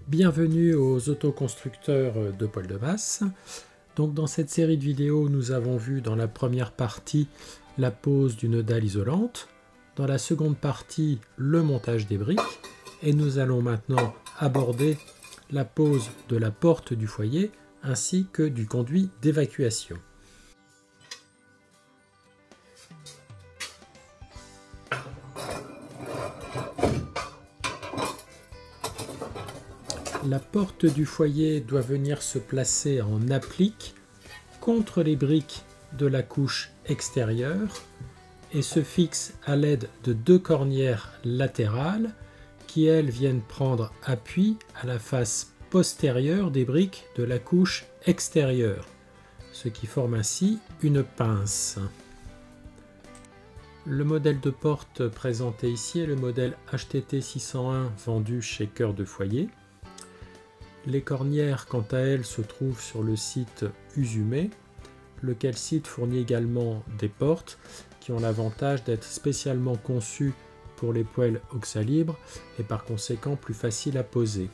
Bienvenue aux autoconstructeurs de poêle de masse. Donc dans cette série de vidéos, nous avons vu dans la première partie la pose d'une dalle isolante, dans la seconde partie le montage des briques, et nous allons maintenant aborder la pose de la porte du foyer ainsi que du conduit d'évacuation. La porte du foyer doit venir se placer en applique contre les briques de la couche extérieure et se fixe à l'aide de deux cornières latérales qui, elles, viennent prendre appui à la face postérieure des briques de la couche extérieure, ce qui forme ainsi une pince. Le modèle de porte présenté ici est le modèle HTT 601 vendu chez Cœur de Foyer. Les cornières, quant à elles, se trouvent sur le site Usume, lequel site fournit également des portes qui ont l'avantage d'être spécialement conçues pour les poêles oxalibres et par conséquent plus faciles à poser.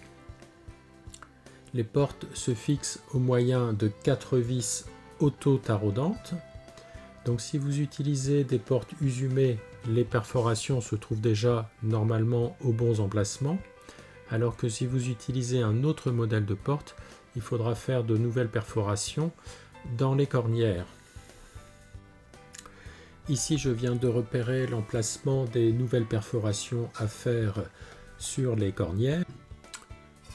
Les portes se fixent au moyen de 4 vis auto-taraudantes. Donc si vous utilisez des portes Usume, les perforations se trouvent déjà normalement aux bons emplacements. Alors que si vous utilisez un autre modèle de porte, il faudra faire de nouvelles perforations dans les cornières. Ici, je viens de repérer l'emplacement des nouvelles perforations à faire sur les cornières.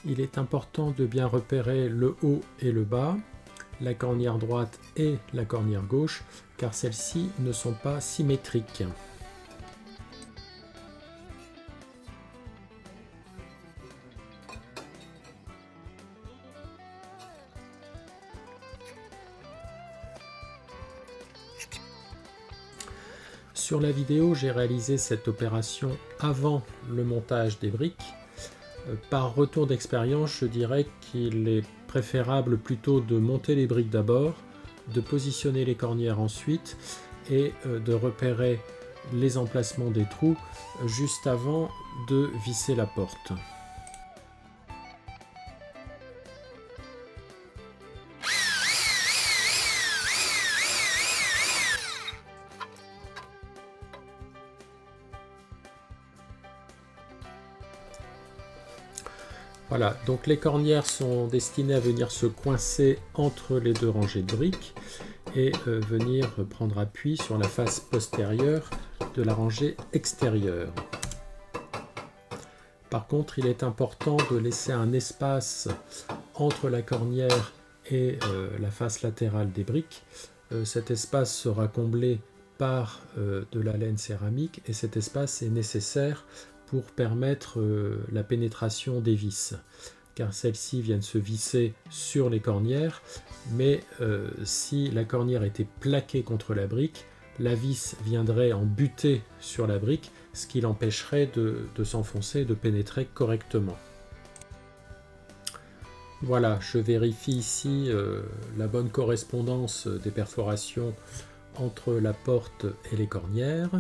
Il est important de bien repérer le haut et le bas, la cornière droite et la cornière gauche, car celles-ci ne sont pas symétriques. Sur la vidéo, j'ai réalisé cette opération avant le montage des briques. Par retour d'expérience, je dirais qu'il est préférable plutôt de monter les briques d'abord, de positionner les cornières ensuite et de repérer les emplacements des trous juste avant de visser la porte. Voilà, donc les cornières sont destinées à venir se coincer entre les deux rangées de briques et venir prendre appui sur la face postérieure de la rangée extérieure. Par contre, il est important de laisser un espace entre la cornière et la face latérale des briques. Cet espace sera comblé par de la laine céramique et cet espace est nécessaire pour permettre la pénétration des vis, car celles-ci viennent se visser sur les cornières, mais si la cornière était plaquée contre la brique, la vis viendrait en buter sur la brique, ce qui l'empêcherait de s'enfoncer et de pénétrer correctement. Voilà, je vérifie ici la bonne correspondance des perforations entre la porte et les cornières.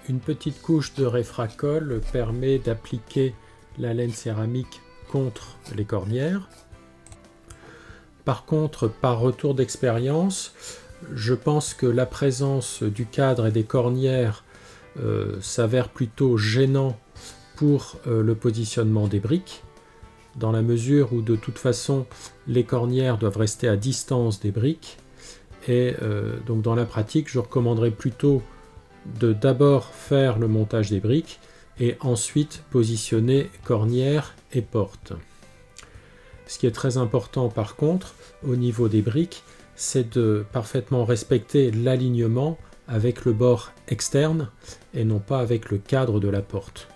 Une petite couche de réfracol permet d'appliquer la laine céramique contre les cornières. Par contre, par retour d'expérience, je pense que la présence du cadre et des cornières s'avère plutôt gênant pour le positionnement des briques, dans la mesure où de toute façon les cornières doivent rester à distance des briques. Et donc dans la pratique, je recommanderais plutôt de d'abord faire le montage des briques et ensuite positionner cornières et portes. Ce qui est très important par contre au niveau des briques, c'est de parfaitement respecter l'alignement avec le bord externe et non pas avec le cadre de la porte.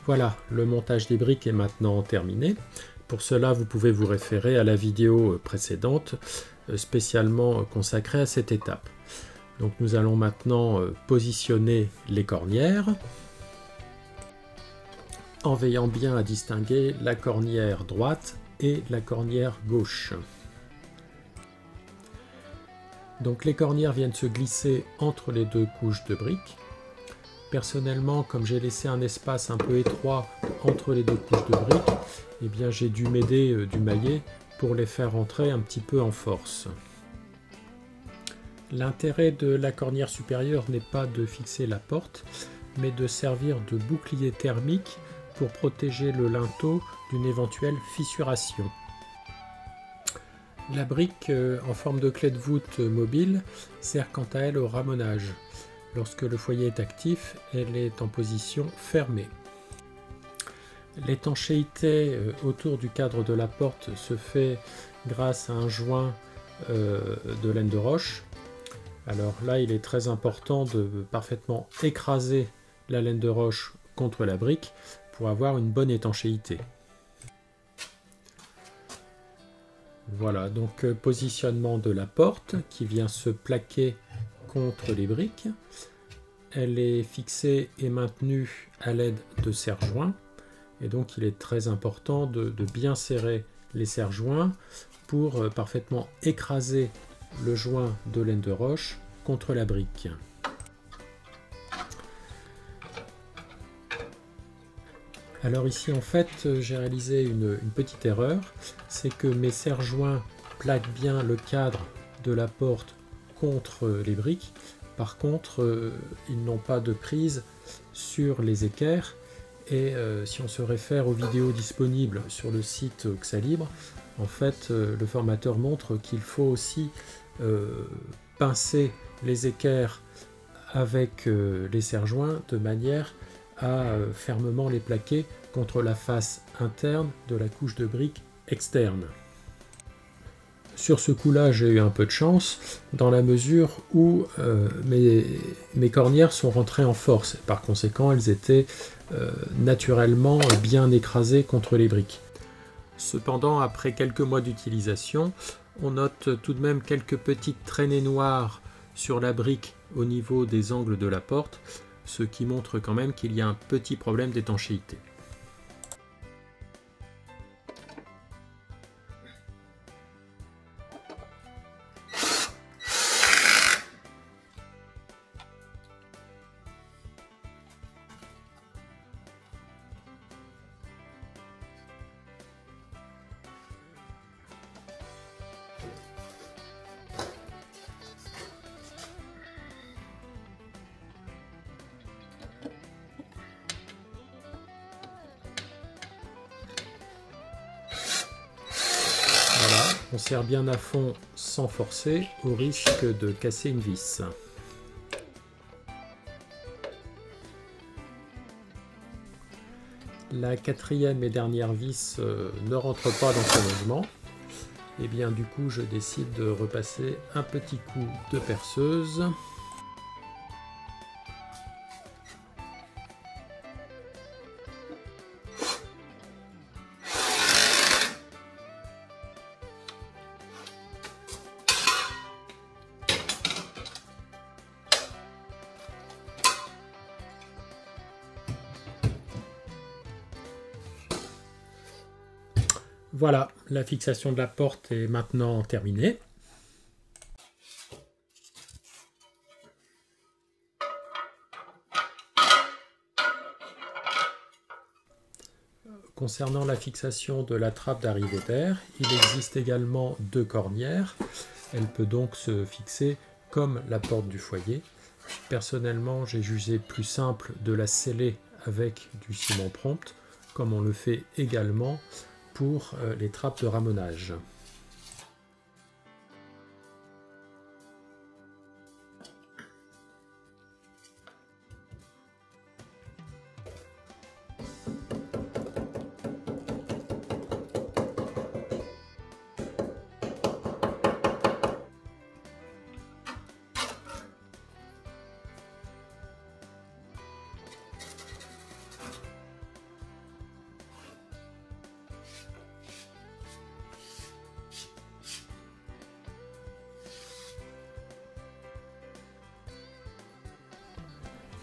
Voilà, le montage des briques est maintenant terminé. Pour cela, vous pouvez vous référer à la vidéo précédente spécialement consacrée à cette étape. Donc nous allons maintenant positionner les cornières en veillant bien à distinguer la cornière droite et la cornière gauche. Donc les cornières viennent se glisser entre les deux couches de briques. Personnellement, comme j'ai laissé un espace un peu étroit entre les deux couches de briques, eh bien j'ai dû m'aider du maillet pour les faire entrer un petit peu en force. L'intérêt de la cornière supérieure n'est pas de fixer la porte, mais de servir de bouclier thermique pour protéger le linteau d'une éventuelle fissuration. La brique en forme de clé de voûte mobile sert quant à elle au ramonage. Lorsque le foyer est actif, elle est en position fermée. L'étanchéité autour du cadre de la porte se fait grâce à un joint de laine de roche. Alors là, il est très important de parfaitement écraser la laine de roche contre la brique pour avoir une bonne étanchéité. Voilà, donc positionnement de la porte qui vient se plaquer contre les briques. Elle est fixée et maintenue à l'aide de serre-joints. Et donc il est très important de bien serrer les serre-joints pour parfaitement écraser le joint de laine de roche contre la brique. Alors ici en fait j'ai réalisé une petite erreur, c'est que mes serre-joints plaquent bien le cadre de la porte contre les briques. Par contre ils n'ont pas de prise sur les équerres et si on se réfère aux vidéos disponibles sur le site Oxalibre, en fait le formateur montre qu'il faut aussi pincer les équerres avec les serre-joints de manière à fermement les plaquer contre la face interne de la couche de briques externe. Sur ce coup-là, j'ai eu un peu de chance dans la mesure où mes cornières sont rentrées en force. Par conséquent, elles étaient naturellement bien écrasées contre les briques. Cependant, après quelques mois d'utilisation, on note tout de même quelques petites traînées noires sur la brique au niveau des angles de la porte, ce qui montre quand même qu'il y a un petit problème d'étanchéité. On serre bien à fond sans forcer, au risque de casser une vis. La quatrième et dernière vis ne rentre pas dans ce logement. Et bien du coup je décide de repasser un petit coup de perceuse. Voilà, la fixation de la porte est maintenant terminée. Concernant la fixation de la trappe d'arrivée d'air, il existe également deux cornières. Elle peut donc se fixer comme la porte du foyer. Personnellement, j'ai jugé plus simple de la sceller avec du ciment prompt, comme on le fait également pour les trappes de ramonage.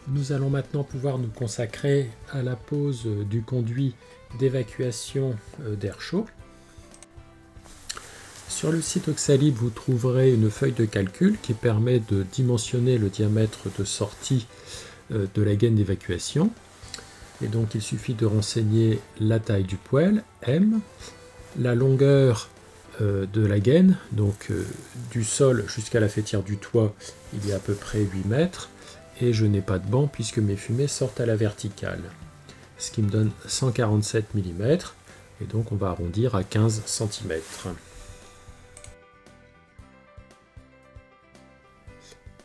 Nous allons maintenant pouvoir nous consacrer à la pose du conduit d'évacuation d'air chaud. Sur le site Oxalibre, vous trouverez une feuille de calcul qui permet de dimensionner le diamètre de sortie de la gaine d'évacuation. Et donc il suffit de renseigner la taille du poêle, M, la longueur de la gaine, donc du sol jusqu'à la faîtière du toit, il y a à peu près 8 mètres, et je n'ai pas de banc puisque mes fumées sortent à la verticale, ce qui me donne 147 mm, et donc on va arrondir à 15 cm.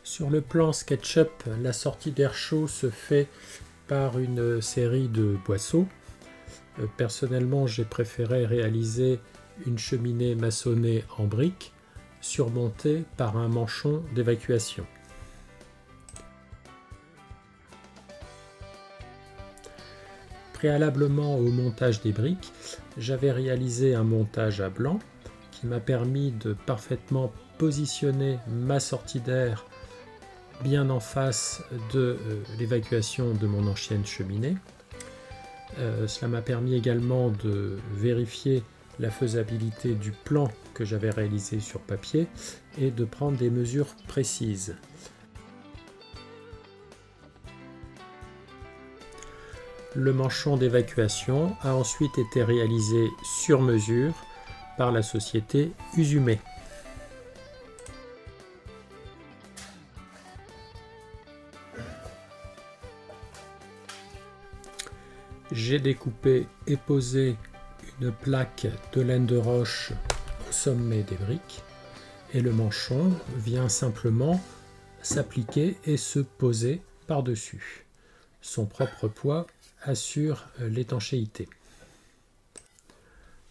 Sur le plan SketchUp, la sortie d'air chaud se fait par une série de boisseaux. Personnellement, j'ai préféré réaliser une cheminée maçonnée en briques surmontée par un manchon d'évacuation. Préalablement au montage des briques, j'avais réalisé un montage à blanc qui m'a permis de parfaitement positionner ma sortie d'air bien en face de l'évacuation de mon ancienne cheminée. Cela m'a permis également de vérifier la faisabilité du plan que j'avais réalisé sur papier et de prendre des mesures précises. Le manchon d'évacuation a ensuite été réalisé sur mesure par la société Usume. J'ai découpé et posé une plaque de laine de roche au sommet des briques et le manchon vient simplement s'appliquer et se poser par-dessus. Son propre poids assure l'étanchéité.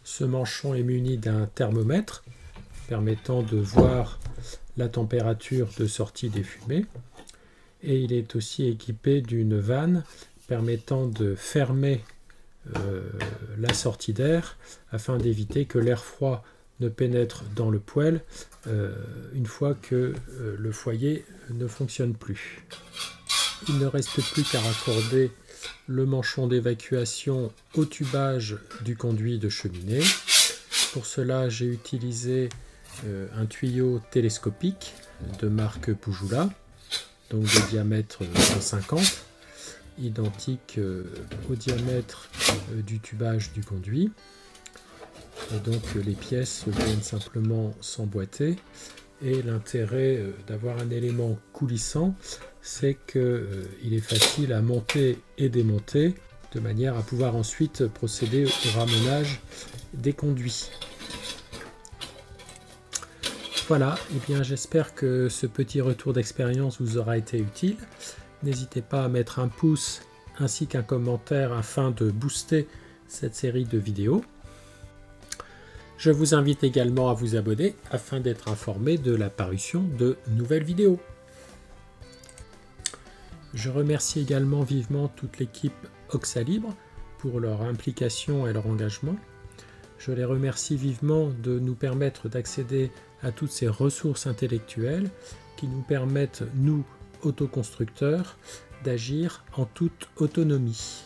Ce manchon est muni d'un thermomètre permettant de voir la température de sortie des fumées et il est aussi équipé d'une vanne permettant de fermer la sortie d'air afin d'éviter que l'air froid ne pénètre dans le poêle une fois que le foyer ne fonctionne plus. Il ne reste plus qu'à raccorder le manchon d'évacuation au tubage du conduit de cheminée. Pour cela, j'ai utilisé un tuyau télescopique de marque Pujula, donc de diamètre 150, identique au diamètre du tubage du conduit. Et donc les pièces viennent simplement s'emboîter. Et l'intérêt d'avoir un élément coulissant, c'est qu'il est facile à monter et démonter de manière à pouvoir ensuite procéder au ramenage des conduits. Voilà, et bien j'espère que ce petit retour d'expérience vous aura été utile. N'hésitez pas à mettre un pouce ainsi qu'un commentaire afin de booster cette série de vidéos. Je vous invite également à vous abonner afin d'être informé de la parution de nouvelles vidéos. Je remercie également vivement toute l'équipe Oxalibre pour leur implication et leur engagement. Je les remercie vivement de nous permettre d'accéder à toutes ces ressources intellectuelles qui nous permettent, nous, autoconstructeurs, d'agir en toute autonomie.